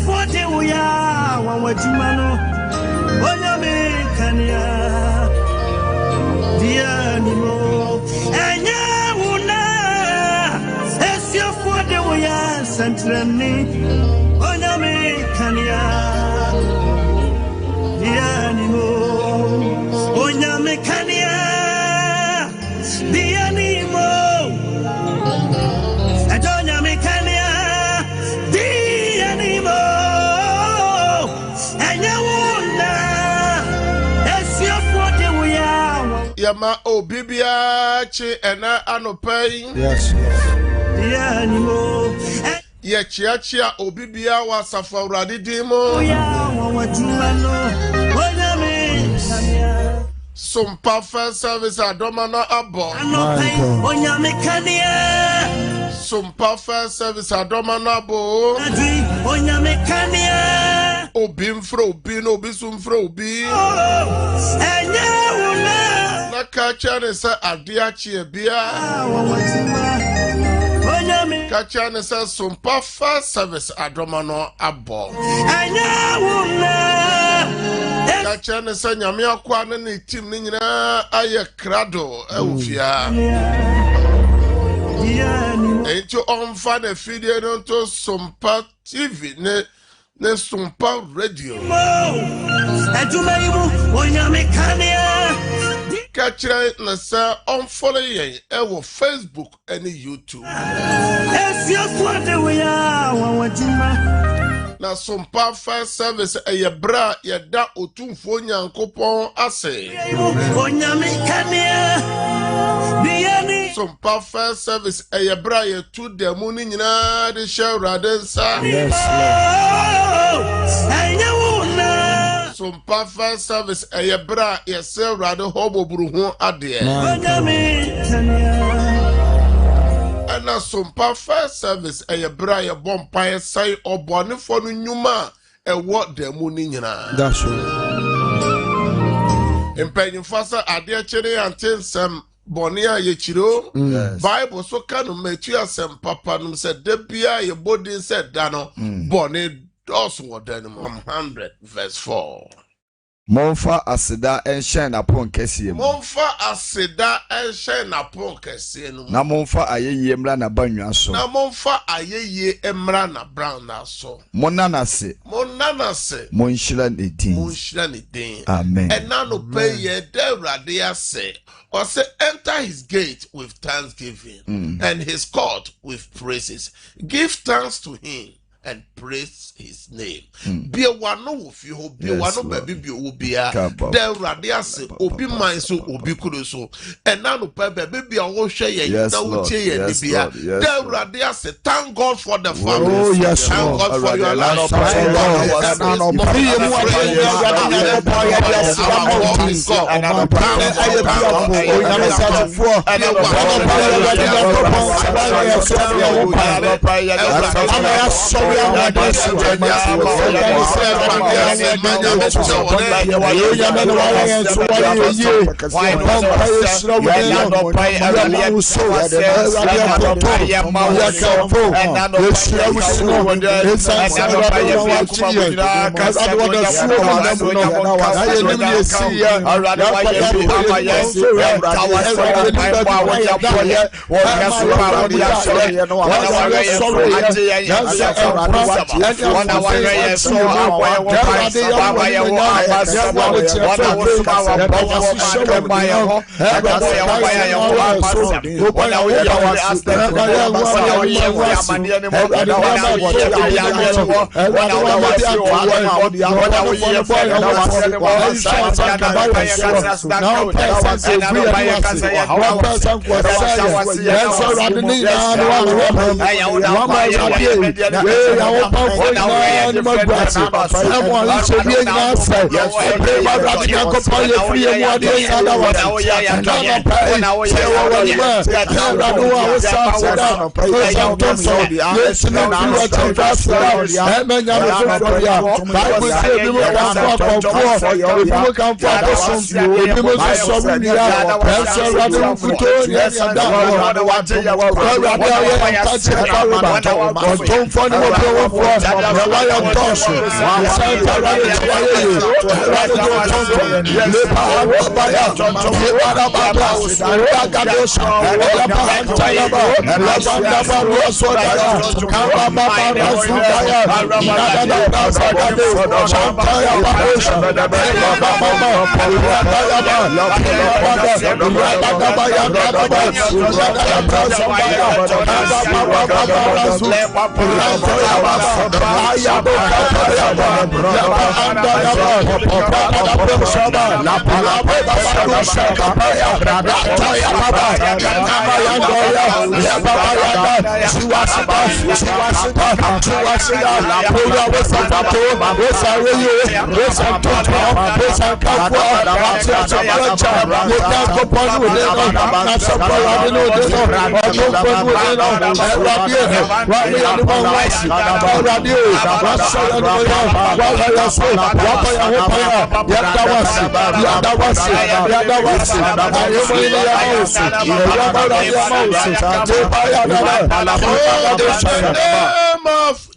for the we are one what you know. When you make Kenya, the animal, and Yawuna, as you for the we are centrally. When you make Kenya, the animal, when you make Kenya, the animal, I don't know make Kenya, the animal, and Yawuna. Yama o bibia chi ena anopai. Yes. Yeah, anymore. Ye chia o bibia wa safawradi dimo. Some perfect service adomana abo. Some perfect service adomana abo. Obim fro obi no bisum fro obi. Na kacha ne sa adiachi ebia. Kacha ne sa some perfect service adomano abo. Kacha ne sa nyame akwa ne team ni nyina aye krado ewufia. Ento onfa na fidie no to Sompa TV ne Sompa Radio. Kachira na sa on follow yen ewo Facebook and YouTube. Na Sompa Fire Service bra yeda otumfo nyankopon ase. Sompa Fire Service bra yetu demu ni nyina de shawrade nsa. Yes, Sompa Fire Service bra yese rade hobo buru ho ade. Na Sompa Fire Service bra ye bompa sai obonefo no nyuma ewo demu ni nyina. that's right. Impanyimfa sa ade kire antensem Bonia yechiro. Bible so kanu metu asem papa num se debia ye bodin said dano boni dos wodanum 100 verse 4. Monfa aseda enshen apon kese mu. Monfa aseda enshen apon kese nu. Na monfa ayeye mra na banwa so. Na monfa ayeye emra na brown na so. Monanase. Monshira ne din. Amen. And now no pay ye de radia say. Or say enter his gate with thanksgiving and his court with praises. Give thanks to him and praise his name. Be a one of you, be one of baby, be obia. The radias, obi mindso, obi kuruso, and now no baby, I will share ye, no chair, the radias, thank God for the family. Oh, yes, thank God for your life.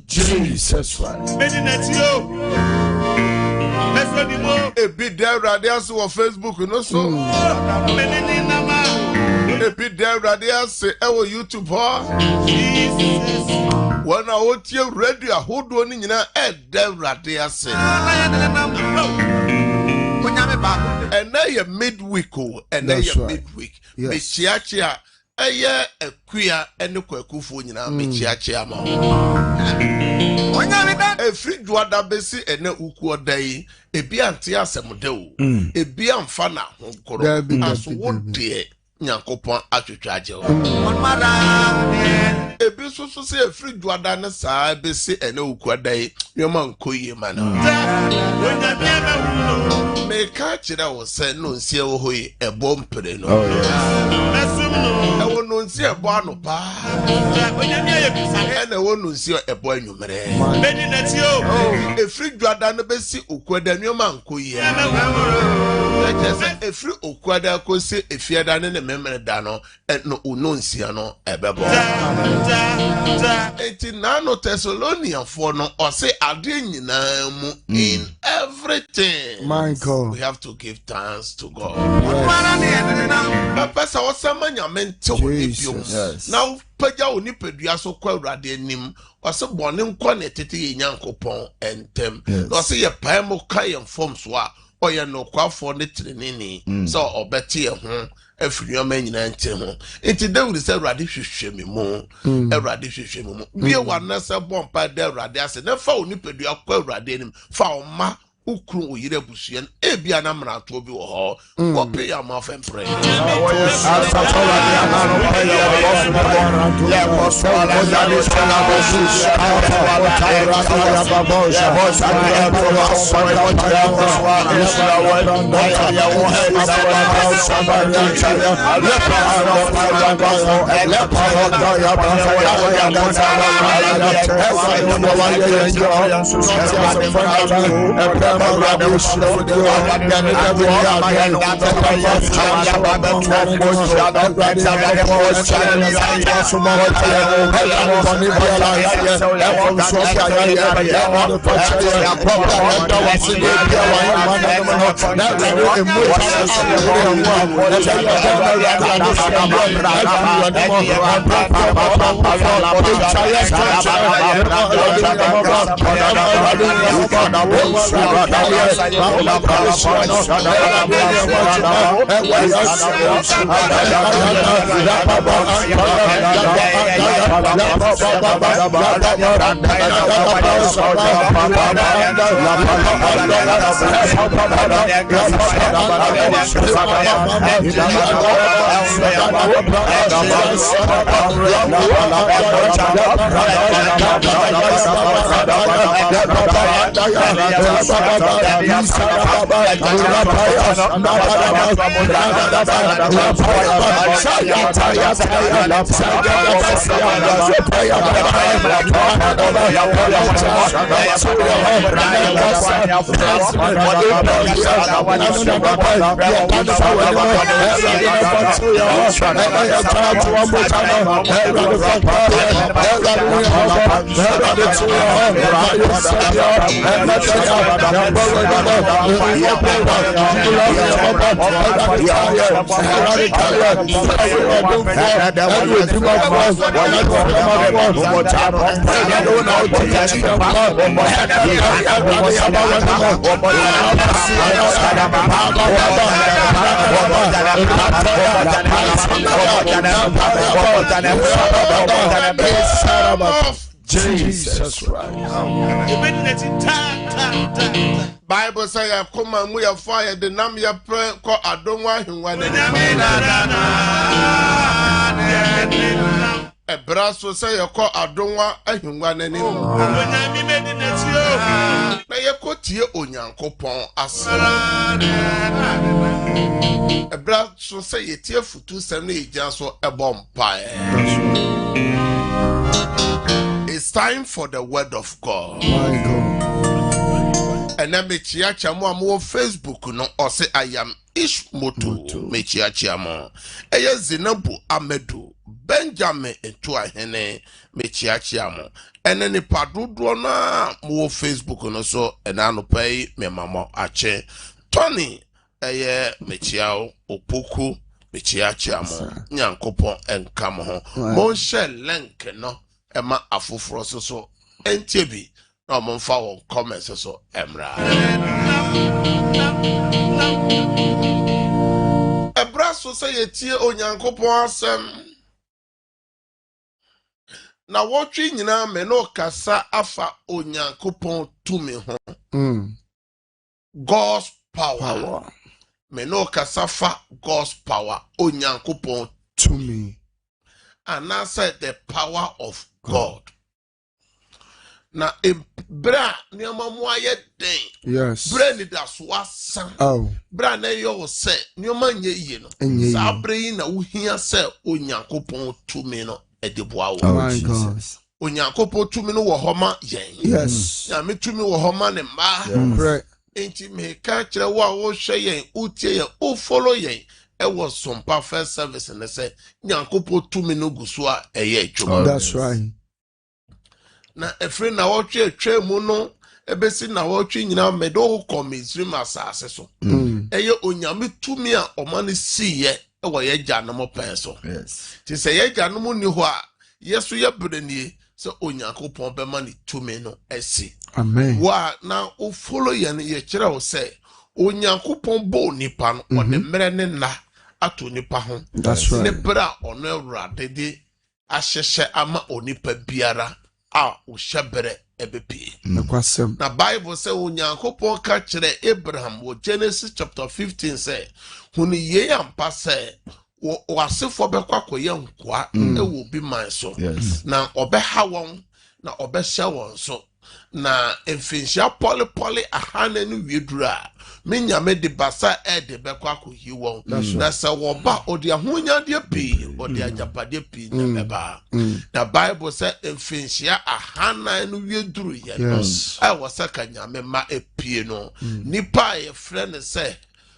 Jesus Christ. Ebi there radias on Facebook, you know so. Ebi there radias on YouTube, when I want you radio, who do you know? There radias. And now you're midweek, and now you're midweek. Michiachia, a year a queer and the Kwekufuna, Michiachia. A free Dwada Bessie and no Ukwa day, a Biantia Samudo, a Bian Fana, as one dear Yankopan Achuchajo. A business to say a free Dwada side, Bessie and no Ukwa day, your man Koye man. May catch it, I was saying, no, see a bomb pedeno. I will not see a barn of bar, and I will not see a boy you marry. A free Dwada Bessie Ukwa than your man Koye. A free Ukwada could say if you had done a memory dano and no ununciano a babo. 89 Thessalonian for no or say Adinam in everything. My God, we have to give thanks to God. Papa, was someone you meant to now. Paja oni pedua so kwa urade nim ose bone nkone tete Nyankopon entem no se ye pan mo kai form so a oye no kwafo ne trenini so obete ye ho afiri o manyina ntem ho enti David se urade hwehwe me mu urade hwehwe me mu bie wana se bompa da urade ase na fa oni pedua kwa urade nim fa o ma ukru oyire busuan ebia na mrato bi wo ho wo pe ya ma fa mpre Jesus Christ. Bible say I come and we are fire the name ya pray ko adonwa hinwa Ebraso say ya ko adonwa ahinwa nani na ye ko tie onyankopon asara Ebraso say ye tie futu sem na eja so ebompa. It's time for the word of God. My God. And then mechiacha mo am Facebook no or say I am Ishmoto mechiacha mo. Eya Zinabu Amedu Benjamin etu ahene mechiacha mo. And then padudo na mo Facebook no so enano pay me mama ache. Tony eye mechiao opoku mechiacha mo. Nyankopon enka mo ho. Mo share link no Emma afufro so NTB no mon fa won comments so emra Ebraso say yetie onyankopon asem na wotwe nyina me no kasa afa onyankopon tumi ho God's power. Me no kasa fa God's power onyankopon Tumi. and I said the power of God. Na bra nioma mo aye den. Yes. Bra ni da so asan. Oh. Bra na yo se nioma nye yie no. Sa bra yi na wo hia se onyankopon tumi no e de boa wo. Oh my God. Onyankopon tumi no wo homa yen. Yes. Ya me tumi wo homa ne ma. Correct. Enti me ka kire wo a wo hwe yen, utie yen, o follow yen. It was some perfect service and they said, Nyankopo 2 minutes gusua a year. That's right. Now, a friend now watch a tray mono, a basin now watching now meadow come is dream assassin. A year on yami 2 million or money see ye, a way a janamo pencil. Yes. To say a janamo ni wa, yes, we are burning so on Yankopo be money 2 minutes, I see. Amen. Wa now, o follow yan ye chero say, on Yankopo bo nipan or the merene na. Ato nipa ho. That's right. Ne bra ono awurade de ahyehye ama onipa biara a o hyebere ebepie. Nakwasem. Na Bible say onyankopon ka kire Abraham wo Genesis chapter 15 say huni ye ampa say wo asefo bekwa koye nkoa e wo bi man so. Yes. Na obeha won na obehye won so. Na emfinhia poli ahana no wiedura menyame de basa de bekwa koyi won na se wo ba odi ahonya de pi odi ajapade pi na beba na Bible say emfinhia ahana no wieduru ye no ai wo saka nyame ma epie no nipa ye friend say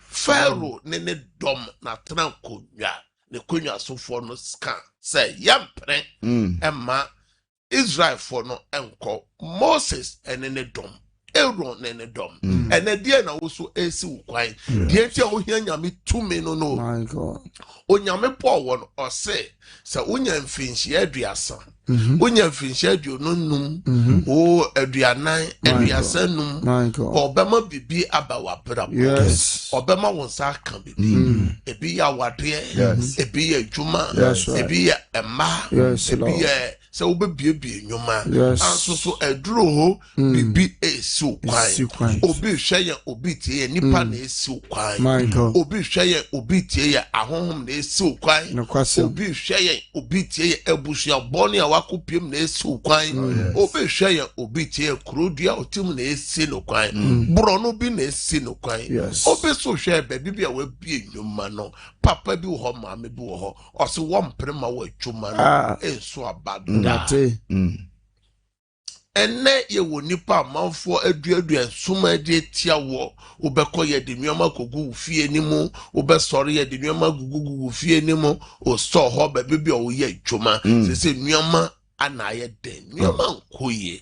Pharaoh ne dom na trankonwa ne konwa sofo no scan say yampre emma Israel for no enko Moses and ne dom Aaron and ne dom and the dear na also esi ukwan the enti o hia nyame tumi no My God. Onyame Paul won or say unya mfinhia aduasa unya mfinhia aduonum o aduanan aduasanum My God. obema bibi abawa bra Yes. obema wonsa kan bibi ebi ya wade ebi ya adwuma ebi ya emma ebi ya sɛ wobɛbiebie nnwoma Yes. anso so aduro ho bibi esi kwan obi hwɛ yɛn obi tie yɛn nipa na esi kwan My God. obi hwɛ yɛn obi tie yɛn ahohom na esi kwan Nokwasɛm. obi hwɛ yɛn obi tie yɛn abusuabɔ ne a wakopiem na esi kwan obi hwɛ yɛn obi tie yɛn kurodua otim na esi no kwan borɔno bi na esi no kwan Yes. obi so hwɛ baabi bi a wabie nnwuma no papa bi wɔ hɔ maame bi wɔ hɔ ɔse wɔmpere ma wɔ adwuma no ɛnso abada Nate. ɛnɛ yɛwɔ nipa amanfoɔ aduadua nsoma de tia wɔ wobɛkɔ yɛde nneɛma kɔgu wo fie ni mu wobɛsɔre yɛde nneɛma gugu wo fie ni mu ɔsɔ hɔ baabi bi a woyɛ adwuma sɛ nneɛma ana ayɛ den nneɛma nkɔ yie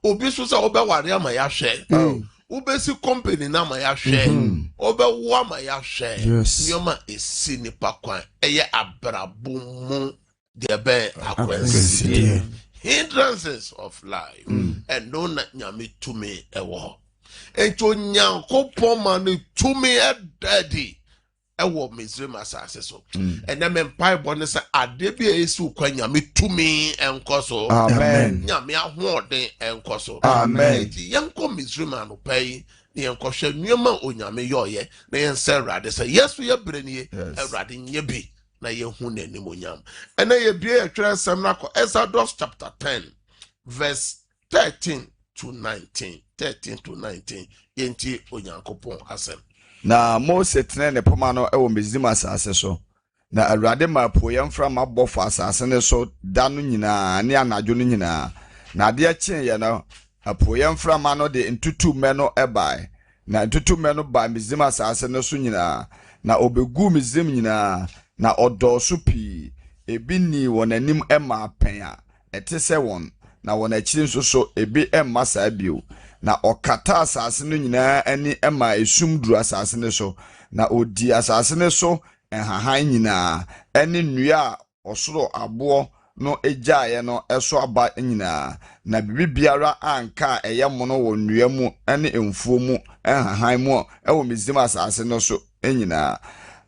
obi so sɛ wobɛware ama yɛahwɛ wobɛsi company na ama yɛahwɛ wobɛwo ama yɛahwɛ Yes. nneɛma ɛsi nipa kwan ɛyɛ abrabɔ mu deɛ bɛn Akwansideɛ. hindrances of life and no na nyame tumi ɛwɔ hɔ enti onyankopɔn ma no tumi ɛdadi ɛwɔ Misraim asase so ɛnɛ me mpaebɔ ne sɛ ade bi a ɛsi wo kwan nyame tumi ɛnkɔ so Amen. nyame ahoɔden ɛnkɔ so Amen. enti yɛnkɔ Misraim anɔpa yi na yɛnkɔhwɛ nneɛma onyame yɛɔyɛ na yɛnsɛ Awurade sɛ yɛso yɛbrɛ nie Awurade nyɛ bi na yehu n'anim onyam ɛna yɛbie yɛtwerɛ nsɛm no akɔ Exodus chapter 10 verse 13 to 19 yɛntie onyankopɔn asɛm. Na Mose tene ne poma no ɛwɔ Misraim asase so. Na Awurade ma apuoyɛ mframa bɔ fa asase ne so da no nyinaa ne anadwo no nyinaa. Na adeɛ kyee yɛ no apuoyɛ mframa no de ntutummɛ no ɛbae. Na ntutummɛ no ba Misraim asase no so nyinaa. Na obegu Misraim nyinaa. Na ɔdɔɔso pii. Ebi ni wɔn anim ɛma apɛn a ɛte sɛ wɔn. Na wɔn akyiri nso so ebi ɛmma saa bio. Na ɔkata asase no nyinaa ani ɛma esum duru asase no so. Na odi asase no so ɛhahan nyinaa. Ɛne nnua a ɔsoro aboɔ no egyaeɛ no ɛso aba nyinaa. Na bibi biara anka ɛyɛ mono wɔ nnua mu ɛne mfuo mu ɛhahan mu ɛwɔ Misraim asase no so nyinaa.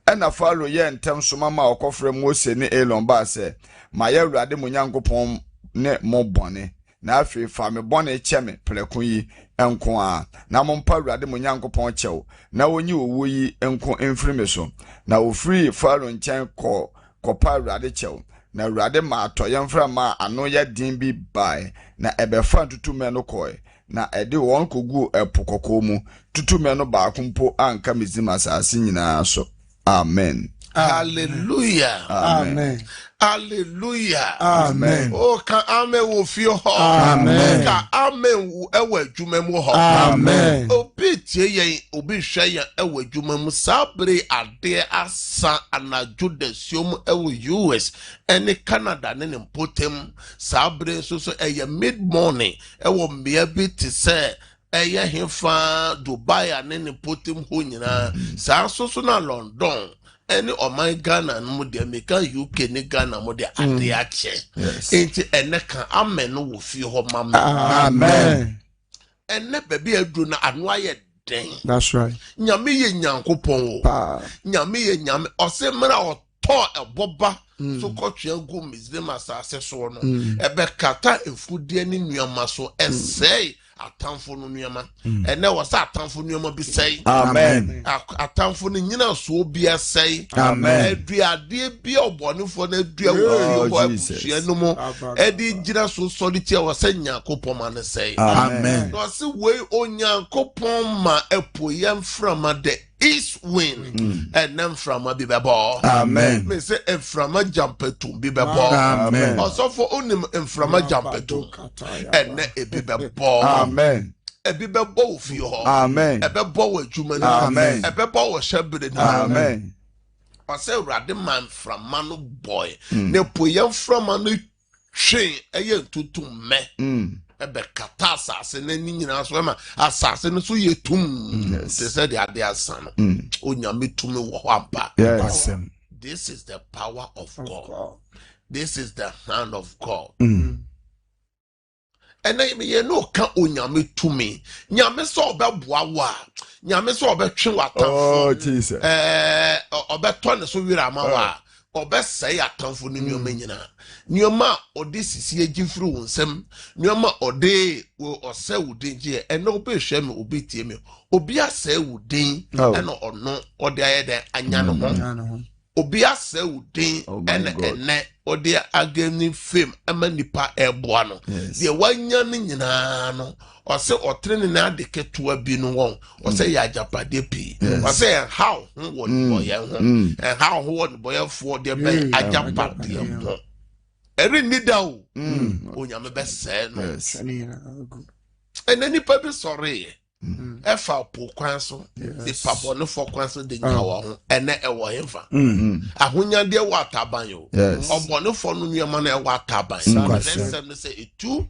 Ɛna Faro yɛ ntɛm so mama ɔkɔfrɛ Mose ne Aaron ba sɛ ma yɛ Awurade mo Nyankopɔn ne mo bɔne. Na afei fa me bɔne kyɛ me prɛko yi enko a na mo mpa Awurade mo Nyankopɔn kyɛw na wonyi owo yi enko emfiri me so. Na ofiri Faro nkyɛn kɔpa Awurade kyɛw. Na Awurade ma atɔyɛ mframa ano yɛ din bi bae. Na ɛbɛfa ntutummɛ no kɔe. Na ɛde wɔn kogu ɛpo kɔkɔɔ mu. Tutummɛ no baako mpo anka Misraim asase nyinaa so. Amen. Hallelujah. Amen. Hallelujah. Amen. Oh, ka amen wo fie hɔ. Amen. Ka amen wo ɛwɔ adwuma mu hɔ. Amen. Obi tie yɛn, obi hwɛ yɛn ɛwɔ adwuma mu. Saa bere adeɛ asa anadwo dasuo mu ɛwɔ US ɛne Canada ne ne mpotem. Saa bere nso so ɛyɛ mid morning ɛwɔ mmea bi te sɛ ɛyɛ hefa Dubai ane ne potem ho nyinaa. Saa nso so na London ɛne ɔman Ghana no mu deɛ meka UK ne Ghana mu deɛ ade akyɛ. Enti ɛnɛ ka amen no wɔ fie hɔ ma me. Amen. Ɛnɛ baabi aduru na ano ayɛ den. That's right. Nyame yɛ Nyankopɔn o. Pa. Nyame yɛ Nyame ɔsɛ mmra ɔtɔ ɛbɔba so kɔtwea gu Misraim asase so no ɛbɛkata mfudie ne nneɛma so ɛsɛe atamfo no nneɛma ɛnɛ wɔ sɛ atamfo nneɛma bi sɛe. Amen. Atamfo no nyina so bi ɛsɛe. Amen. Aduadeɛ bi a ɔbɔnefoɔ no adua wɔ abusua no mu ɛde gyina so sɔre tia wɔ sɛ Nyankopɔn ma no sɛe. Amen. Na ɔse wei Onyankopɔn ma apuoyɛ mframa de east wind ɛnɛ mframa bi bɛbɔ. Amen. Me sɛ mframa jampetum bi bɛbɔ. Amen. Ɔsɔfo onim mframa jampetum ɛnɛ ebi bɛbɔ. Amen. Ebi bɛbɔ wo fie hɔ. Amen. Ɛbɛbɔ wɔ adwuma no. Amen. Ɛbɛbɔ wɔ hyɛbere no. Amen. Ɔsɛ Awurade ma mframa no bɔe. Na apuoyɛ mframa no twe ɛyɛ ntutummɛ. Ɛbɛkata asase n'ani nyinaa so ɛma asase no so yɛ tum. Te sɛ de ade asa no. Onyame tumi wɔ hɔ ampa. Yes. This is the power of God. This is the hand of God. Ɛnɛ yɛ no ka onyame tumi. Nyame sɛ ɔbɛboa wo a. Nyame sɛ ɔbɛtwe w'atamfo. Oh Jesus. Ɔbɛtɔ ne so wira ama wo a. obesay atamfo no nyoma nyina nyoma ode sisi agifiri wonsem nyoma ode wo ose wudinje eno obehwe me obetie me obi asa wudin eno ono ode ayede anya no ho obi asa wudin ene ode agani fame amanipa eboa no de wanya no nyina no ose otrene na de ketua bi no won ose ya japade pi ose how won boy ho and how won boy for de be ajapade ho eri nida o onyame be se no enani pa bi sorry efa po kwan so the papa no for kwan so de nyawa ho ene ewo hemfa ahonya de wa taban yo obone for no nyama na ewa taban sem no say etu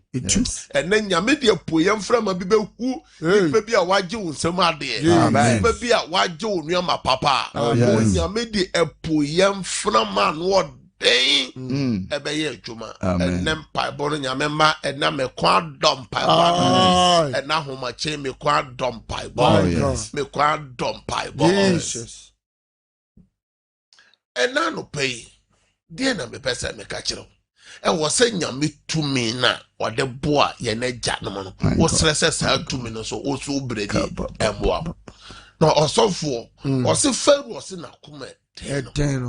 ene nyame de poyem frama bi behu nipa bi a waje unsem ade nipa bi a waje onua papa nyame de epoyem frama no ebeye adwuma enem paibo no nyame ma ena me kwa dom paibo ena homa che me kwa dom paibo me kwa dom paibo Jesus ena no pay die na me pese me ka kire e wo se nyame tumi na wode boa ye na gya no no wo stress sa tumi no so wo so bredi emboa no osofo o se faru o se na kuma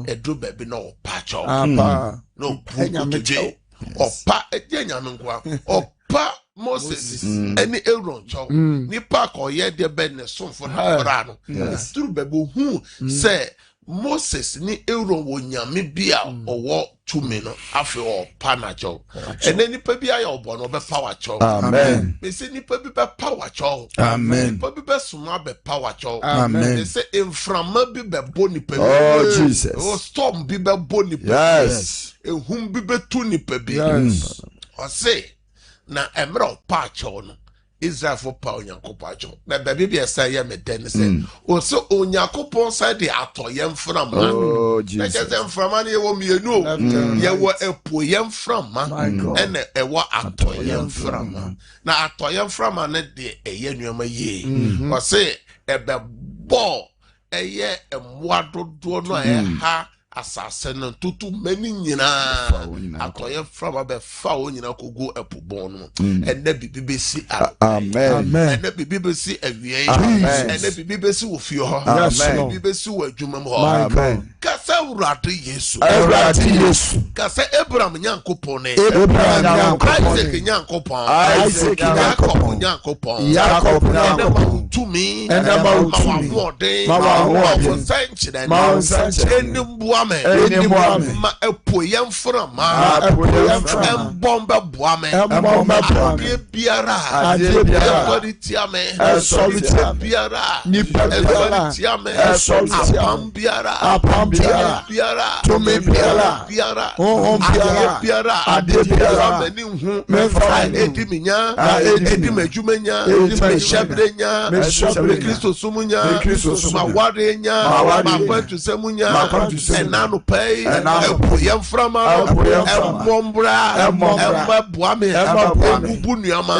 edro baby no pacho no nyame opa enya no kwa opa Moses any Aaron chow ni pa ko ye de be ne somfo na bra no edro baby hu say Moses ni Aaron wo nyame bia owo tumi no afi opa na chow ene nipa bia ya obo no be power chow amen me say nipa bi be power chow amen nipa bi be suma be power chow amen me say inframa bi be boni pe oh Jesus oh storm bi be boni pe yes ehum bi be tu nipa bi yes o say na emra opa chow no Israel for power Nyankopon ajo na baby bi esa ye me den say o so Onyankopon say de atoyem from man oh Jesus na from man ye wo mienu ye wo epoyem from man and e wo atoyem from man na atoyem from man de eye nuama ye o say e be bo eye emwa dodo no e ha asase no tutu mani nyina akoye from abe fa o nyina kogo epobon no ene bibi si amen ene bibi si awie ene bibi si ofio ho amen bibi si wadwuma ho amen kasa urade Yesu kasa Abraham Nyankopon ne Isaac Nyankopon Nyankopon Jacob tumi ene ma utumi ma sanchire ma epoyem frama bomba boame biara tiame biara apam biara tome biara meni hu ediminya edimejumenya edimeshabrenya Kristo sumunya ma warenya ma kwantu semunya enano pay epoyem frama emombra boame bunuama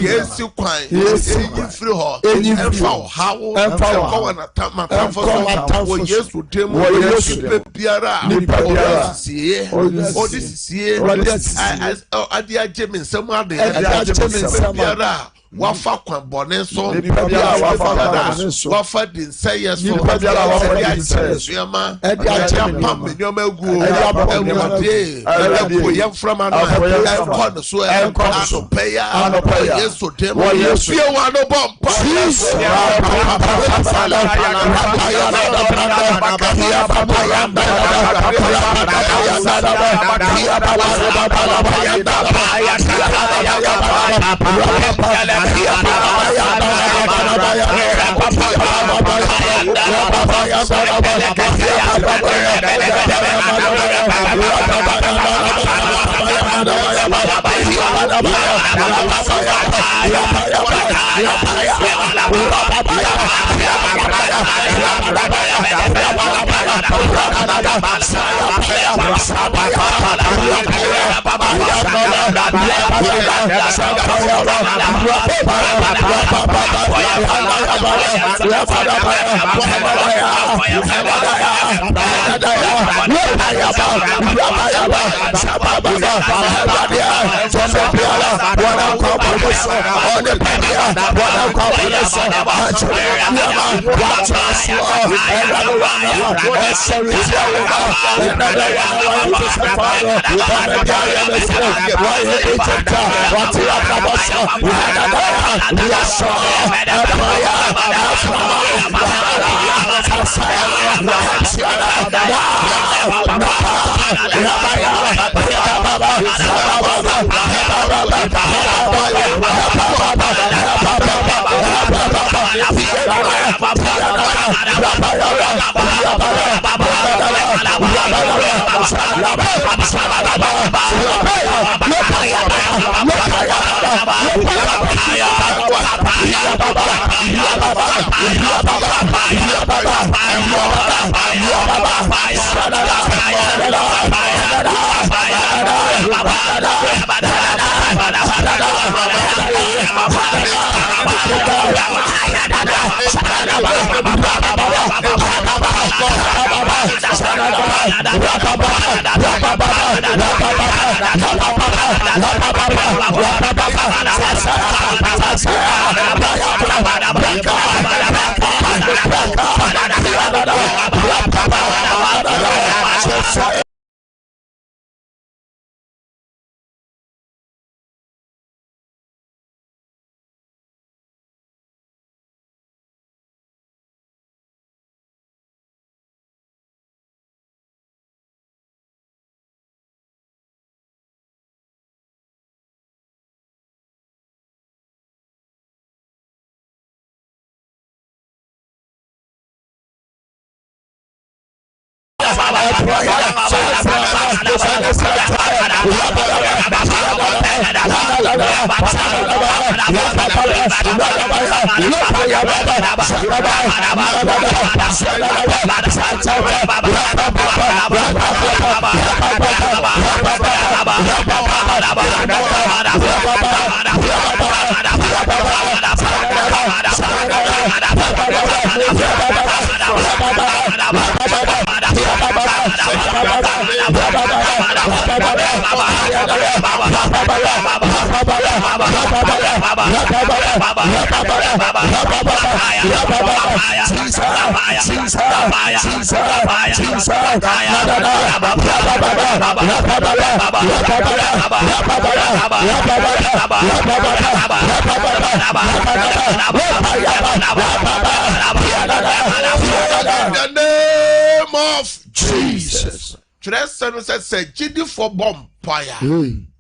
yesi kwan yefiri ho emfa hawo emfa na tamfo so Yesu dem Yesu biara odisiye adi ajemin semu ade biara wafa kwan bone so wafa din say yes so yama pam nyoma gu e yam from an kon so e kon pay Yesu dem fie wa no bomb the name of Jesus. Today's sermon says, "Jidi for bompire."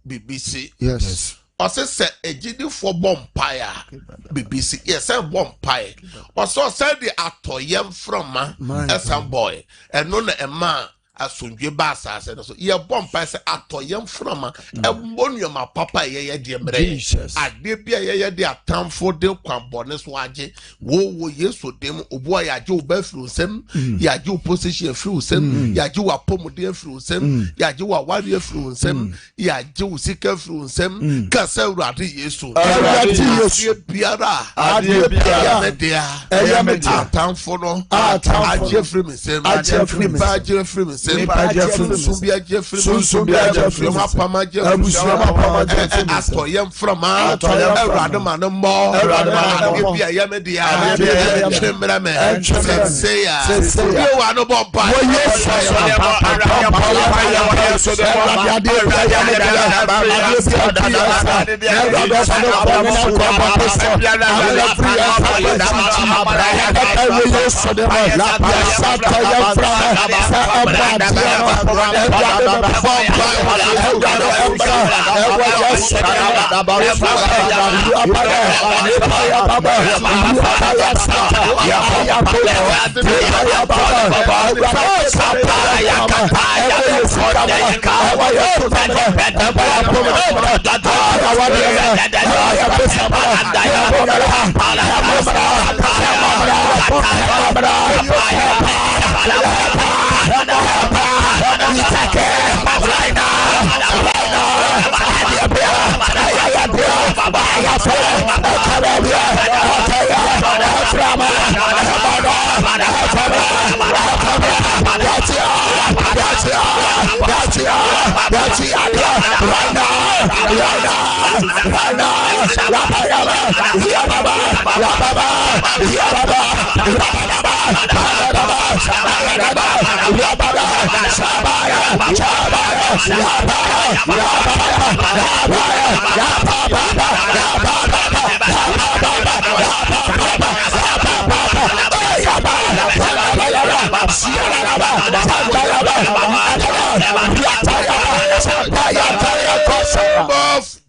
BBC. Yes. Also said a GD for bompire. BBC. Yes, a bompire. Also said the atoyem from a some boy. And none a man as soon as Bassa said so. Ye bompire say atoyem from a bonium papa ye dear Jesus. I did be a dear town for the quambones waje. Wo yes for them, O boy, ya jo befru sem, ya jo position through sem, ya jo a pomodia through sem, ya jo a warrior through sem, ya jo seeker through sem, Cassa Radi Yesu, Biara, Adia, town for no, Jeffrey Sem, Jeffrey Sumbia Jeffrey, Pama Jeffrey, Atoyam from Radam and more, you are no bomb.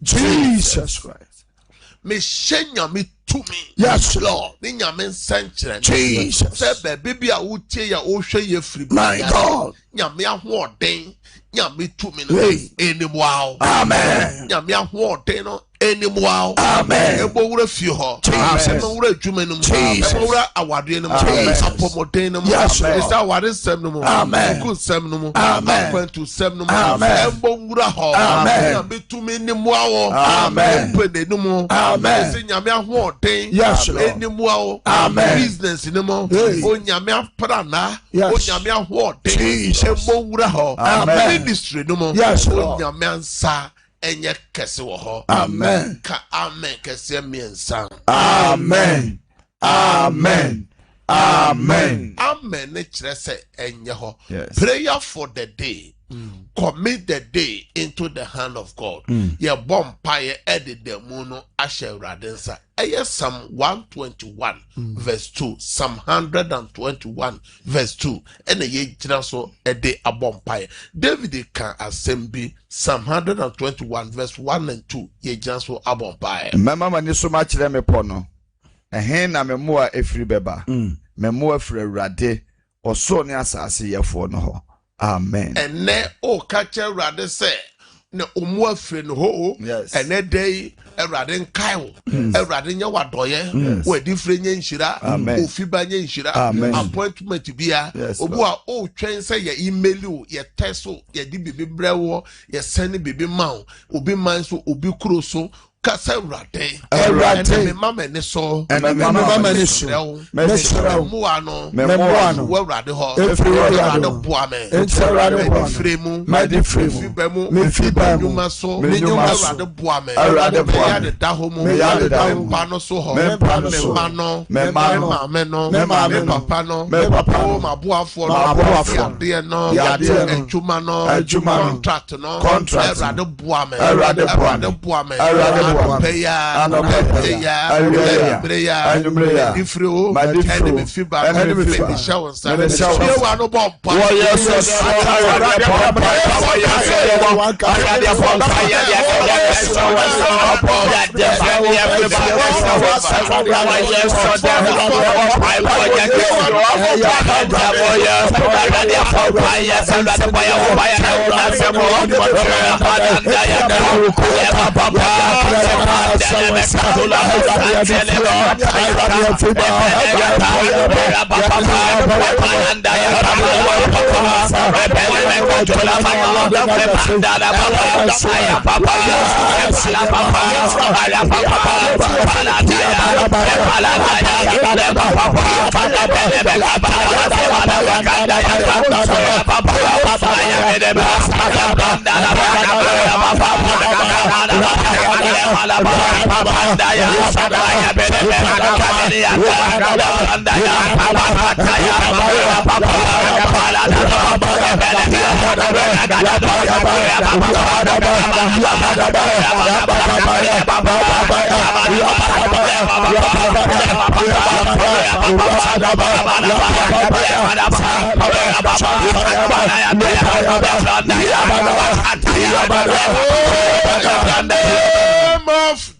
Jesus Christ. Me shenya me to me. Yes, Lord. Ni nyame senchre. Jesus. Se baby a utie ya ohwe ye free. My God. Nyame ahoden. Nyame to me no. Anymore. Amen. Nyame ahoden no anymore. Amen. Ebo wura fi ho. Jesus. Ebo wura adwuma no mu. Jesus. Ebo wura awade no mu. Jesus. Apomoden no mu. Yes, Lord. Esa awade sem no mu. Amen. Ku sem no mu. Amen. Akwantu sem no mu. Amen. Ebo wura ho. Amen. Nyame to me anymore wo. Amen. Pe no mu. Amen. Ese nyame ahoden. Yes, Lord. Anymore wo. Amen. Business no mu. Hey. O nyame aprana. Yes. O nyame ahoden. Jesus. Ebo wura ho. Amen. Ministry no mu. Yes, O Lord. nyame ansa enye kese wo ho. Amen. Ka amen kese miensa. Amen. Amen. Amen. Amen ne kire se enye ho. Yes. Prayer for the day. Commit the day into the hand of God. Ye bompa ye edit the muno ashe radensa. Eye Psalm 121 verse 2. Psalm 121 verse 2. Ene ye jina so ede abompa ye. David can assembly Psalm 121 verse 1 and 2. Ye jina so abompa ye. Mama mani so much le me pono. Ehen na memoa efri beba. Memoa efri rade. Oso ni asase yefo no ho. Amen. And ne o kache rade se ne omu afre no ho. Yes. And ne day rade nkai wo. Rade nya wadoye. We di fre nya nshira. Ofi ba nya nshira. Appointment bia. Obu a o twen se ye email o, ye text o, ye di bibi brewo, ye send bibi ma o. Obi man so, obi kuro so. Kasa rade. Rade. Me mama ne so. Me mama ne so. Me shira. Muano. Memoano. We rade ho. Rade boa me. Rade boa fremu. Me di fremu. Me fiba mu. Nyuma so. Me nyuma so. Rade boa me. Rade boa ya me. de da ho mu. Me ya de da ho mu. Me no so ho. Me no so. Me mama no. Me papa no. Me papa no. Ma boa fo no. Ma boa fo. Ya de no. Ya de no. Ejuma no. Ejuma no. Contract no. Contract. Rade boa me. Rade boa me. Rade boa me. Rade boa me. Peya. Aleluya. Ifrio. Madifro. Enemy fiba. Enemy fiba. Me show sa. Me show Me sa. wa no bomb.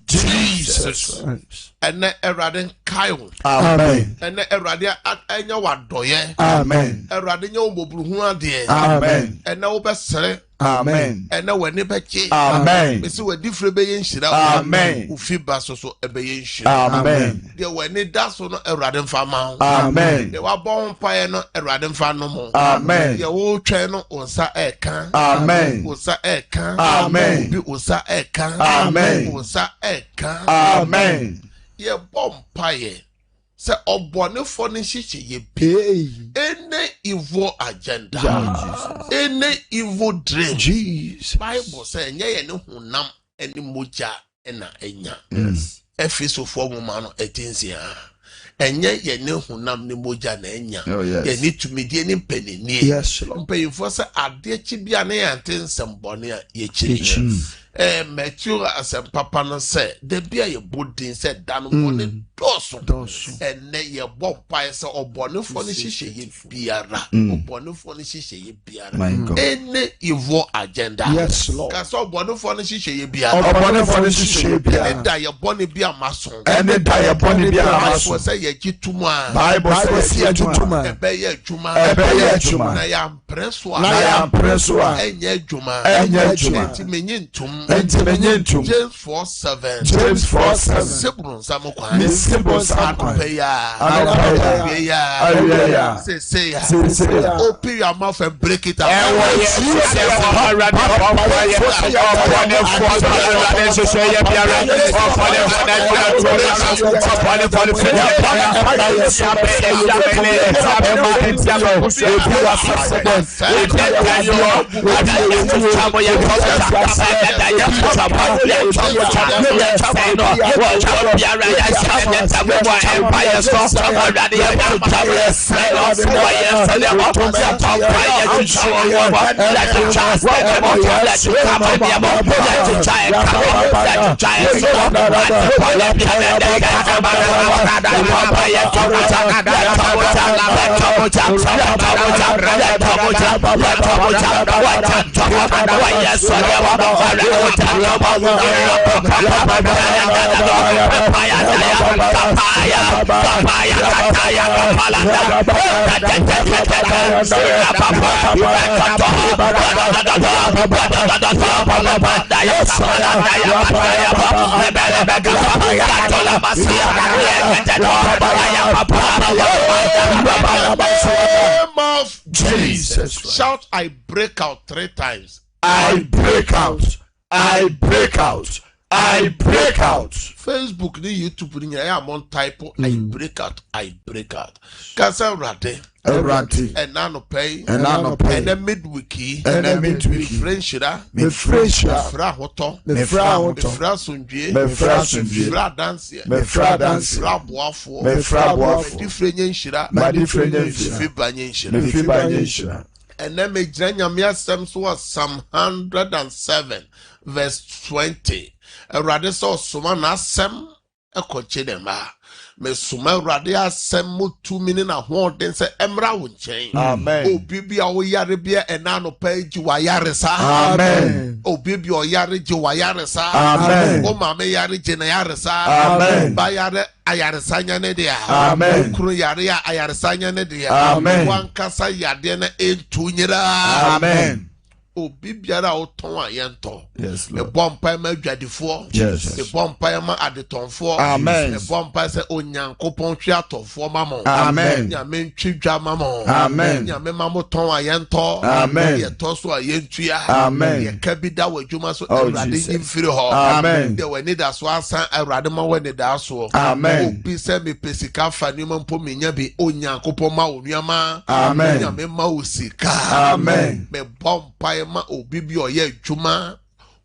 Jesus. And Eraden Kayo. Amen. And Eradia at Anya Wadoye. Amen. Eradinyo Bobruhua de. Amen. And now Bessere. Amen. And now when Nibechi. Amen. Missy were different being shira. Amen. Ufi basso so a being shira. Amen. There were need that's on a radin farm. Amen. They were born pie no a radin farm no more. Amen. Your old channel on sa eka. Amen. Usa eka. Amen. Be usa eka. Amen. Usa eka. Amen. Ye bomb pie. Say obonefo ne hihye any evil agenda, any evil dream. Jesus. Bible say nye ye ne honam eni moja ena enya. Yes. Efesofo nwoma no 18 enye ye ne honam ne moja na enya. Ye ni tumidie ni mpenini. Yes. Mpanyimfo say ade chi bia na ye ante nsembone a ye chi. Matthew asem papa no say de bia ye bodin say dan mo ne doso ene ye bompa say obonefo ne hihye ye biara obonefo ne hihye ye biara any evil agenda. Yes, Lord. Ka so obonefo ne hihye ye biara obonefo ne hihye ye biara ene da ye bone bia maso ene da ye bone bia maso say ye gituma Bible say ye gituma ebe ye adwuma na ya mpreso a enye adwuma enti menye ntum James 4:7 Sibron Samokwa Say open your mouth and break it out. Jesus. Shout, I break out 3 times. I break out. I break out. I break out. Facebook ni YouTube ni ya mon type I break out. I break out. Kasa rade. Enano pay. Ene midwiki. Friendshira. Fra hoto. Fra sunjie. Fra dance. Fra boafo. Different nshira. Fibanye. And then me Nyame Psalm Psalm 107 verse 20. Erade so soma na asem ekoche dem ba. Me soma erade asem motu mini na hoden se emra wo nchen. Amen. Obi bia wo yare bia ena no paji wa yare sa. Amen. Obi bia o yare ji wa yare sa. Amen. O ma me yare ji na yare sa. Amen. Ba yare ayaresanya ne dia. Amen. Kuru yare ya ayaresanya ne dia. Amen. Wankasa yade na entunyira. Amen. Obi biara oton ayento. Yes, Me Lord. bompa ma dwadefo. Yes. Me bompa ma adetonfo. Amen. Me bompa se onyankopon twa atofo mamo. Amen. Nya me ntwidwa mamo. Amen. Nya me mamo ton ayento. Amen. Ye toso ayentua. Amen. Ye kabida wadwuma so Oh, awrade Jesus. imfiri ho. Amen. De wani da so asan awrade ma wani da so. Amen. Obi se me pesika fa ni mpo menya bi onyankopon ma onuama. Amen. Nya me ma osika. Amen. Me bompa ma obi bi oye adwuma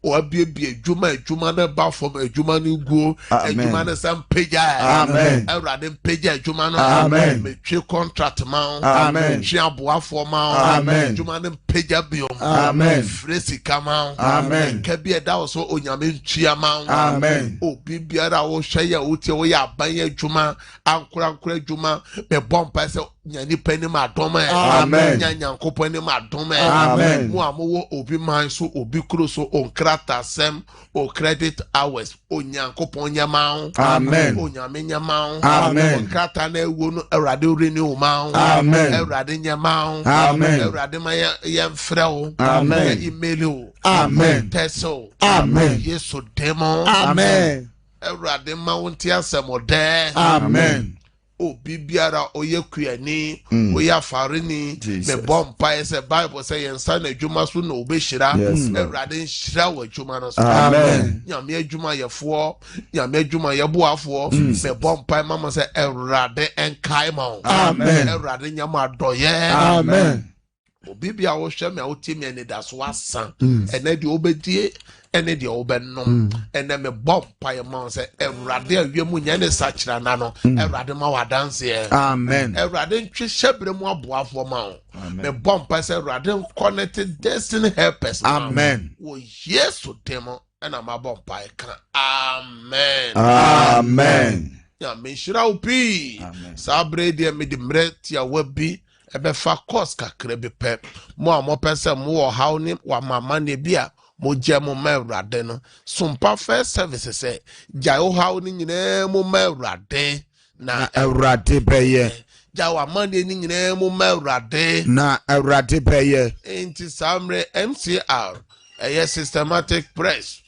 o abie adwuma na ba fom adwuma no guo adwuma na sam peja. Amen. Awrade peja adwuma no. Amen. Me twe contract ma. Amen. Twe aboafo ma. Amen. Adwuma no peja biom. Amen. Fresi kama. Amen. Ka bi da so onyame ntua ma. Amen. Obi biara wo hwe ya wotie wo ya aban adwuma ankora adwuma me bompa se nyani pani ma dom. Amen. Nyankopon ni ma dom. Amen. Mu amowo obi man so obi kro so onkrata sem o credit hours onyankopon nyama. Amen. Onyame nyama. Amen. Onkrata na ewo no awrade renew ma. Amen. Awrade nyama. Amen. Awrade ma ye mfrɛ. Amen. Email. Amen. Teso. Amen. Yesu demo. Amen. Awrade ma wonti asɛm ɔdɛ. Amen. obi biara oye kuani oye afarini me bompa ese Bible say yensa na adwuma so na obehira Awurade nhira wa adwuma no so amen nyame adwuma yefo nyame adwuma yeboafo me bompa mama say Awurade enkai ma amen Awurade nyama adoye amen obi bia wo hwe me otimi ene da so asan ene de obedie ene de obennom ene me bompa ye ma say Awurade awemu nyane sachira na no Awurade ma wadanse amen Awurade ntwe hyebre mu aboafo ma me bompa say Awurade connected destiny helpers amen wo Yesu demo ena ma bompa ka amen amen ya me shira upi sabre de me de mreti awabi ebe fa course kakra bi pe mo a mo pese mo wo haw ni wa mama ne bia mo je mo ma Awurade no sumpa first service say ja wo haw ni nyina mo ma Awurade na Awurade beye ja wa man ni nyina mo ma Awurade na Awurade beye enti samre MCR systematic press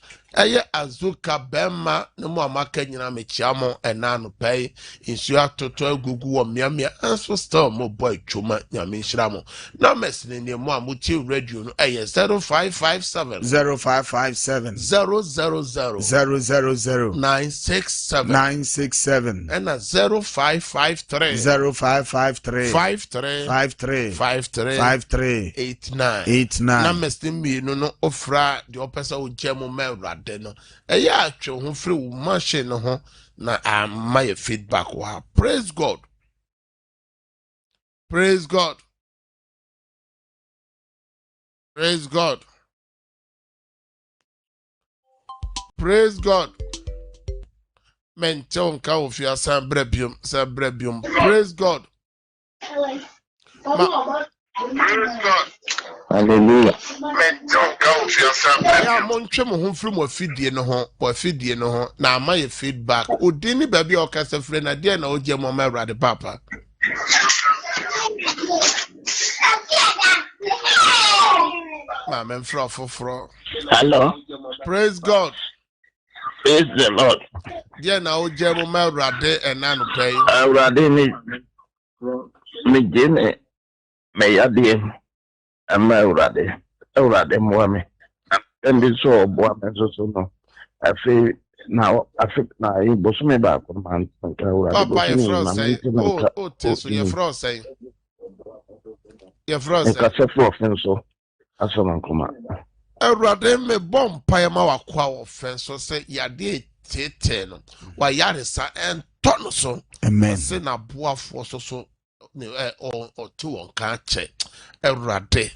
azuka bema ne mo amaka nyina mechia mo enano pay insu atoto agugu wo miamia anso still mo boy twoma nyame nhira mo na mesne ne mo amuti radio no 0557 0557 000 967 and 0553 53 na mesne mi no ofra de opesa o gemo ma no atwe ho free wo machine ho na my feedback wa praise God praise God praise God praise God mention ka ofia san brebium praise God praise God hallelujah ya montwe mo ho free mo afidie no ho na amaye feedback odini baby okasa free na de na oje mo ma Awurade papa ma men fro hello praise God praise the Lord de na oje mo ma Awurade enanu pay Awurade ni jene me yade ama Awurade moame and so boa me so no afi na ibosume ba ko man Awurade papa ye fro say oh teso ye fro say ka se fro so aso man kuma Awurade me bompa ye ma wakwa wo fen so say yade tete no wa yare sa entono so amen se na boafo so o to on ka che Awurade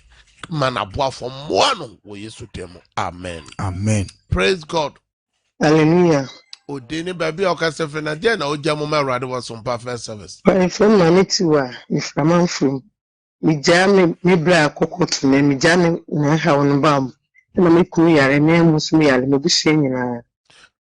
mana boafo moano wo Yesu demo amen praise God hallelujah odini baby okase fena dia na ojamo ma Awurade was on perfect service from manitiwa if I'm from mi jam mi bra kokoto na mi jam na ha won bam na me kunu yare na musumi yare me buhye nyina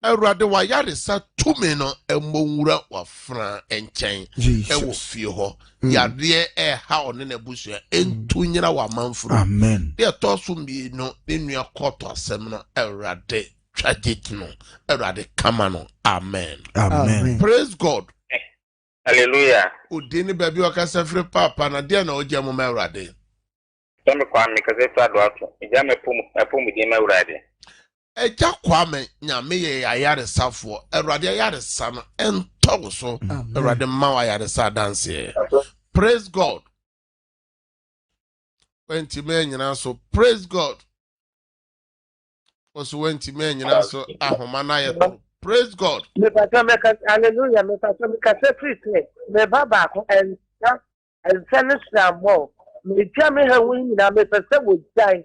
Awurade wa yare sa tumi no emowura wa fra enchen ewo fie ho yare ha one na buhye entu nyina wa manfuru amen de toso mi no enua koto asem no Awurade tragic no Awurade kama no amen praise God hallelujah odini baby okasa free papa na de na ojamo ma Awurade tome kwa mi ka se fa do ato ijame pum di ma Awurade eja kwame nyame ye ayare safo Awurade ayare sa no ento so Awurade ma wa ayare sa dance praise God wenti me nyina so praise God also wenti me nyina so ahoma na ye praise God me pata me ka hallelujah me pata me ka se free me baba ko en finish na mo me jame ha won na me pese wo jai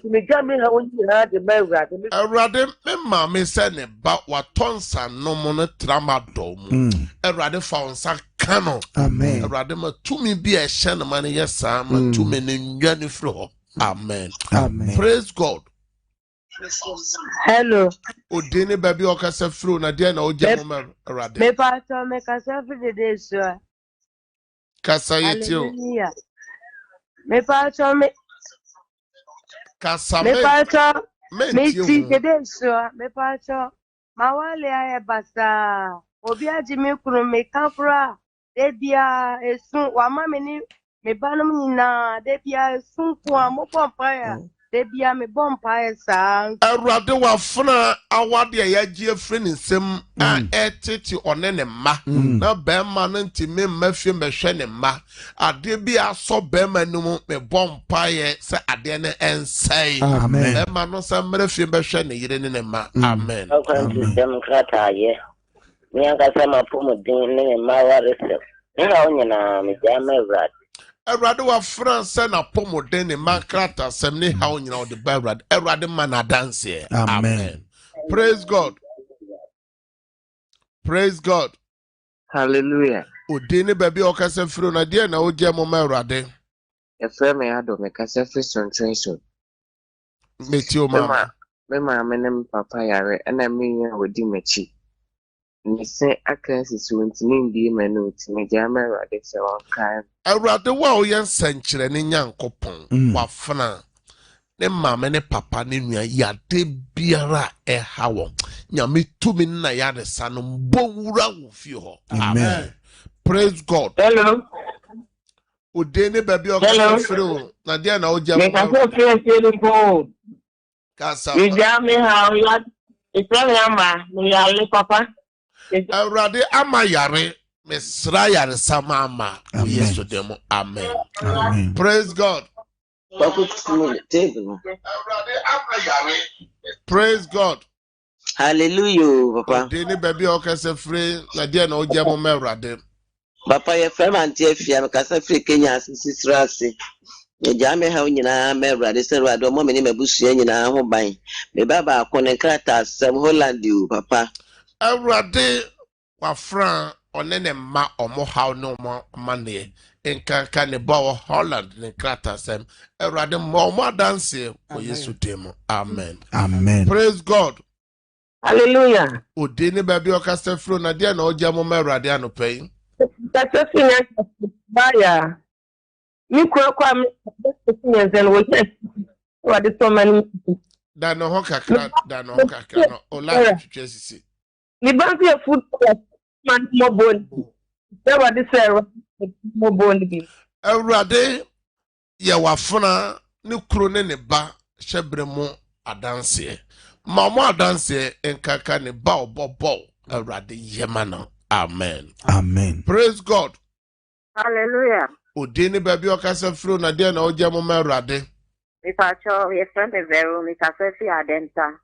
me jame ha won na de me Awurade me ma me se ne ba watonsa no mo no tramadol mu Awurade fa onsa kano amen Awurade ma tumi bi e hye na ma ne yesa ma tumi ne nwa ne firi ho amen praise God hello odini baby okasa firi na de na ojamo ma Awurade me pato me ka se free de so kasa yetio hallelujah me pato me kasa me pato me tio ti de so me pato mawale aye basa obi aji me kunu me kafra debia esun wa ma me ni me banom nyina debia esun ko mo bompaya debia me bompaya sa Awurade wafuna awade a yagye afiri ne nsam a etete one ne mma na bɛrima no ntimi mmafie mbɛhwɛ ne mma ade bi asɔ bɛrima no mu me bompae sɛ ade ne ensɛe bɛrima no sɛ mmrafie mbɛhwɛ ne yere ne mma amen demokrata ye ni anga sema pomo din ne mma waresɛ nha onyina me jama Awurade Awurade wafuna sɛ na pomoden ne mma krata sɛm ne ha onyina ɔde ba Awurade ma na dance amen praise God. Praise God. Hallelujah. Odini baby okase firo na dia na oje mo ma Awurade. Efe me ado me kase firi sontwenso. Meti o mama. Me mama ne papa yare na me nya wodi machi. Ni se akansi so ntimi ndi me no ntimi ja ma Awurade se won kan. Awurade wa o yen sankyere ne nyankopon wafana. Ne mama ne papa ne nua yade biara ha won. Nyame tumi na yade sano mbowura wo fie ho. Amen. Praise God. Hello. Odene baby okase firo na dia na oje mo. Me kase firo ko. Kasa. You jam me how you Ibrahima me yale papa. Awurade ama yare mesra yare sama ama Yesu demo amen. Amen. Praise God. Praise God. Hallelujah, papa. Deni baby okase free na dia na oje mo Awurade. Papa ye frema antie afia me kasa free Kenya asisirase. Ye jame ha nyina me Awurade se Awurade mo me ne mabusua nyina ho ban. Me baba akone krata asem Holland you papa. Awurade wafran one ne ma omo haw no mo mane enkanka ne ba Holland ne krata sem Awurade mo adanse o Yesu demo amen. Amen. Praise God. Hallelujah. Odini baby okase free na dia na oje mo Awurade anopai. That's baya. You kwa me zen wo what is so many da no kakra no ola twesisi ni ba fi food man mo bon da what is mo bon bi Awurade ye wafuna ne kuro ne ne ba hyebre mu adanse ma mo adanse enkaka ne ba obobo Awurade yemana amen. Amen. Praise God. Hallelujah. Odini baby okase firo na dia na oje mo Awurade. Mipacho ye friend Vero mi kase fi adenta.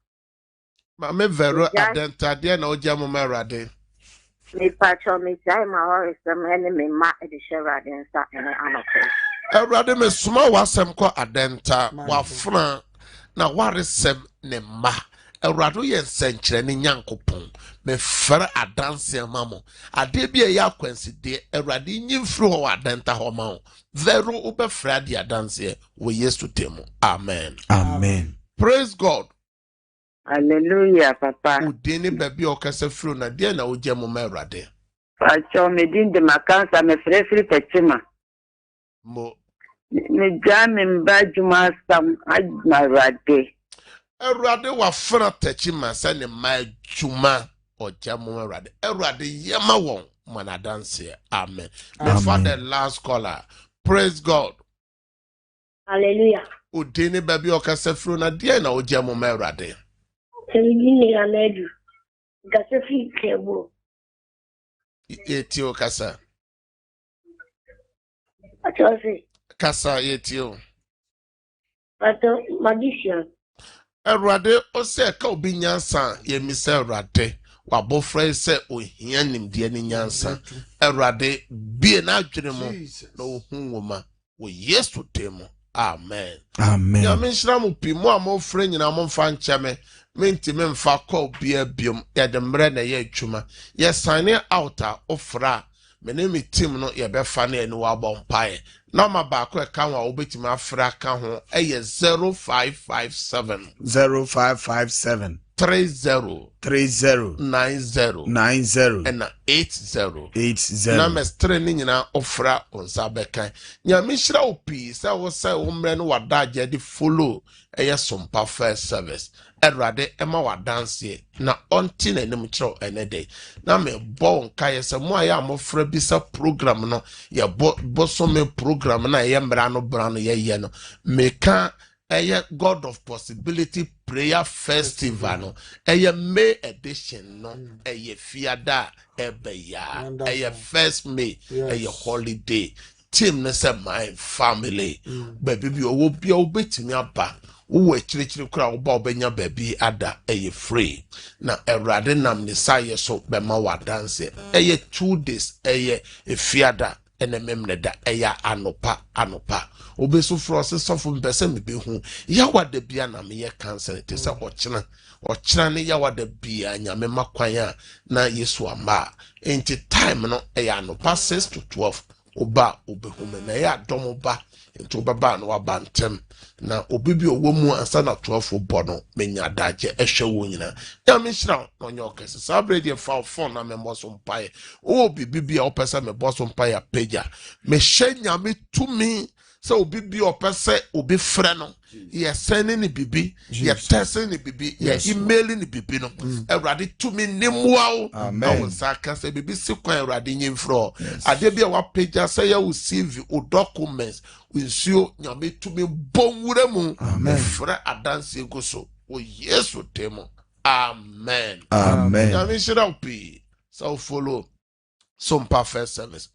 Ma me Vero adenta dia na oje mo Awurade. Mipacho mi jai ma hori sem ene me ma e de shera adensa ene anope. Awurade me suma wasem ko adenta wafuna na waresem ne ma. Awurade ye nsenkyere ne nyankopon me fere adanse mamo ade bia ya kwansi de Awurade nyimfiri ho adenta ho ma Vero ubefra de adanse we Yesu temu amen. Amen. Praise God. Hallelujah, papa. Udini baby okase firo na de na oje mo Awurade. Pacho me din de makansa me frefri pechima. Mo me jame mba juma sam Awurade. Awurade wafra techima se ne ma juma oje mo Awurade. Awurade yema won mana dance amen. For the last caller. Praise God. Hallelujah. Udini baby okase firo na de na oje mo Awurade. Televini anedu. Kase fi kebo. Yetio kasa. Achosi. Kasa yetio. Pato magician. Awurade ose ka obi nyansa ye misa Awurade wabofra se ohia nimde ni nyansa Awurade bie na adwene mo na ohun woma wo Yesu temu amen. Amen. Ya menhira mo pimu amofra nyina mo mfa ncheme menti memfa call bia biom ya de mre na ye atwuma ye sign out a ofra me ne mi team no ye befa na eni wa bompae na ma ba ko e kan wa obetima afra ka ho eye 0557 0557 30 30 90 90 and 80 80 numbers 3 ni nyina ofra onsa bekan nyame hira opi say wo say wo mre no wadaje de follow sompa first service erade ema wadanse na onti na nim kiro enede na me bo nka yese mo aya amofra bisa program no ye bo me program na ye mra no bra no ye no meka God of Possibility Prayer Festival no May edition no fiada ebeya first May holiday team ne say my family baby bi owo bia obetimi aba wo chirichiri kura wo ba obenya baby ada free na erade nam ne say so be ma wa dance 2 days fiada ene memne da anopa obeso frose sofo mpese mebehu yawada bia na me ye cancel te se ochina ne yawada bia nyame makwan na Yesu amba enti time no anopa 6 to 12 oba obehu me na ya dom ba enti obaba na wabantem na obibi owo mu ansa na 12 bono menya daje ehwe wo nyina ya me hira onye okese sabrede fa phone na me mboso mpae o bibi a opesa me boso mpae peja me hye me tumi so obibi opese obi frɛ no ye send ni bibi ye text ni bibi ye email ni bibi no Awurade tumi nimwa o saka se bibi sikwan Awurade nyimfro ade bia wa peja say ya receive o documents winsuo nyame tumi bonwura mu frɛ adanse goso o Yesu temo amen nyame shira opi so follow some perfect service